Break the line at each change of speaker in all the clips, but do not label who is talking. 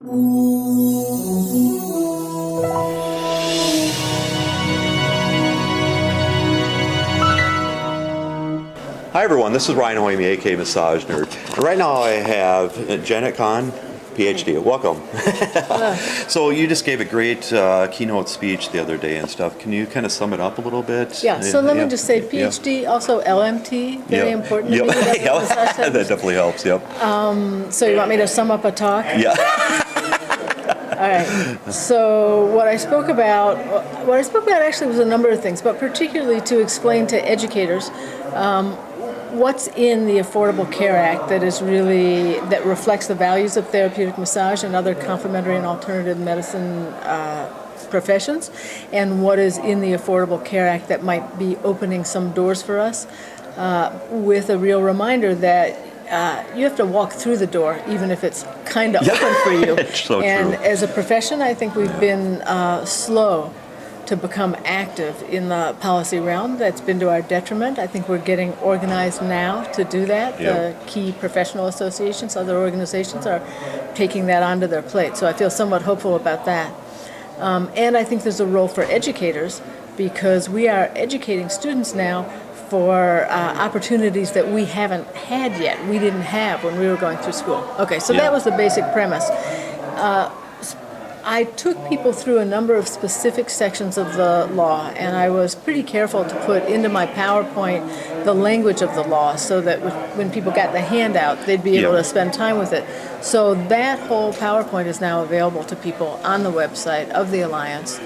Hi everyone, this is Ryan Hoyme, aka Massage Nerd. And right now I have Janet Kahn, PhD. Welcome. So you just gave a great keynote speech the other day and stuff. Can you kind of sum it up a little bit?
Yeah, so let me just say PhD, also LMT, very important to me.
That definitely helps, yep.
So you want me to sum up a talk?
Yeah.
All right. So what I spoke about actually was a number of things, but particularly to explain to educators what's in the Affordable Care Act that reflects the values of therapeutic massage and other complementary and alternative medicine professions, and what is in the Affordable Care Act that might be opening some doors for us, with a real reminder that you have to walk through the door, even if it's kind of open for you.
It's so
and
true.
as a profession, I think we've been slow to become active in the policy realm. That's been to our detriment. I think we're getting organized now to do that. The key professional associations, other organizations are taking that onto their plate. So I feel somewhat hopeful about that. And I think there's a role for educators, because we are educating students now for opportunities that we haven't had yet. We didn't have when we were going through school. Okay, so that was the basic premise. I took people through a number of specific sections of the law, and I was pretty careful to put into my PowerPoint the language of the law so that when people got the handout, they'd be able to spend time with it. So that whole PowerPoint is now available to people on the website of the Alliance.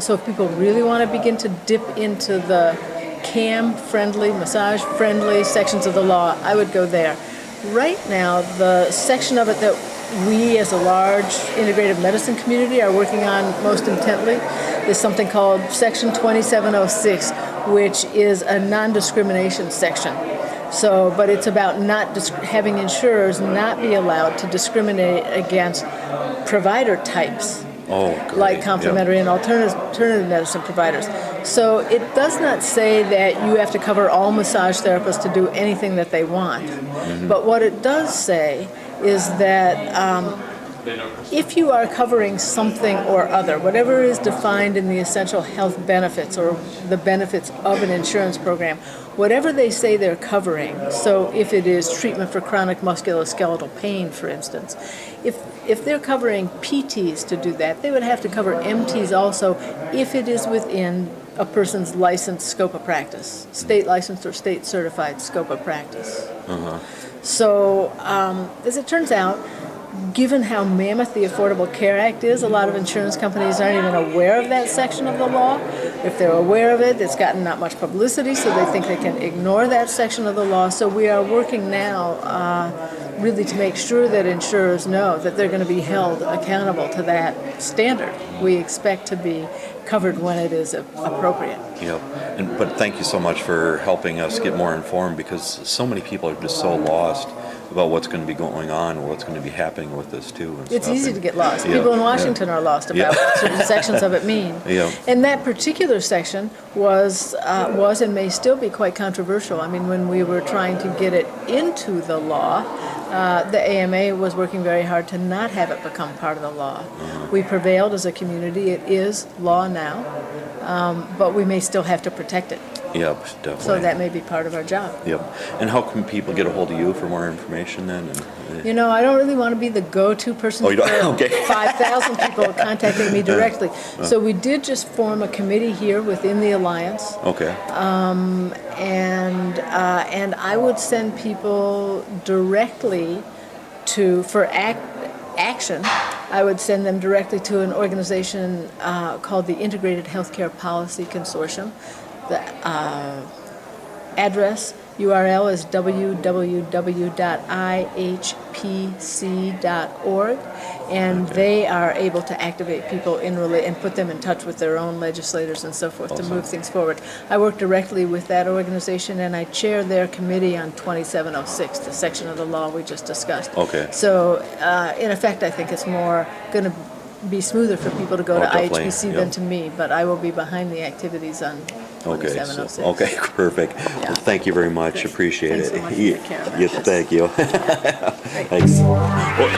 So if people really want to begin to dip into the CAM-friendly, massage-friendly sections of the law, I would go there. Right now, the section of it that we as a large integrative medicine community are working on most intently is something called Section 2706, which is a non-discrimination section. So, but it's about not having insurers not be allowed to discriminate against provider types. Like complementary and alternative medicine providers. So it does not say that you have to cover all massage therapists to do anything that they want. But what it does say is that if you are covering something or other, whatever is defined in the essential health benefits or the benefits of an insurance program, whatever they say they're covering, so if it is treatment for chronic musculoskeletal pain, for instance, if they're covering PTs to do that, they would have to cover MTs also if it is within a person's licensed scope of practice, state licensed or state certified scope of practice. So as it turns out, given how mammoth the Affordable Care Act is, a lot of insurance companies aren't even aware of that section of the law. If they're aware of it, it's gotten not much publicity, so they think they can ignore that section of the law. So we are working now really to make sure that insurers know that they're going to be held accountable to that standard. We expect to be covered when it is appropriate.
But thank you so much for helping us get more informed, because so many people are just so lost about what's going to be going on or what's going to be happening with this too.
It's easy to get lost. People in Washington are lost about what certain sections of it mean. And that particular section was and may still be quite controversial. I mean, when we were trying to get it into the law, the AMA was working very hard to not have it become part of the law. We prevailed as a community. It is law now, but we may still have to protect it.
Definitely.
So that may be part of our job.
And how can people get a hold of you for more information then?
I don't really want to be the go-to person for 5,000 people contacting me directly. So we did just form a committee here within the Alliance. And I would send people directly for action. I would send them directly to an organization called the Integrated Healthcare Policy Consortium. The address, URL is www.ihpc.org, and they are able to activate people and put them in touch with their own legislators and so forth to move things forward. I work directly with that organization, and I chair their committee on 2706, the section of the law we just discussed. So, in effect, I think it's more going to be smoother for people to go to IHPC than to me, but I will be behind the activities on 2706.
Okay, perfect. Well, thank you very much. Appreciate
Thanks
it.
so much for taking care of that.
Thank you. Thanks. Well,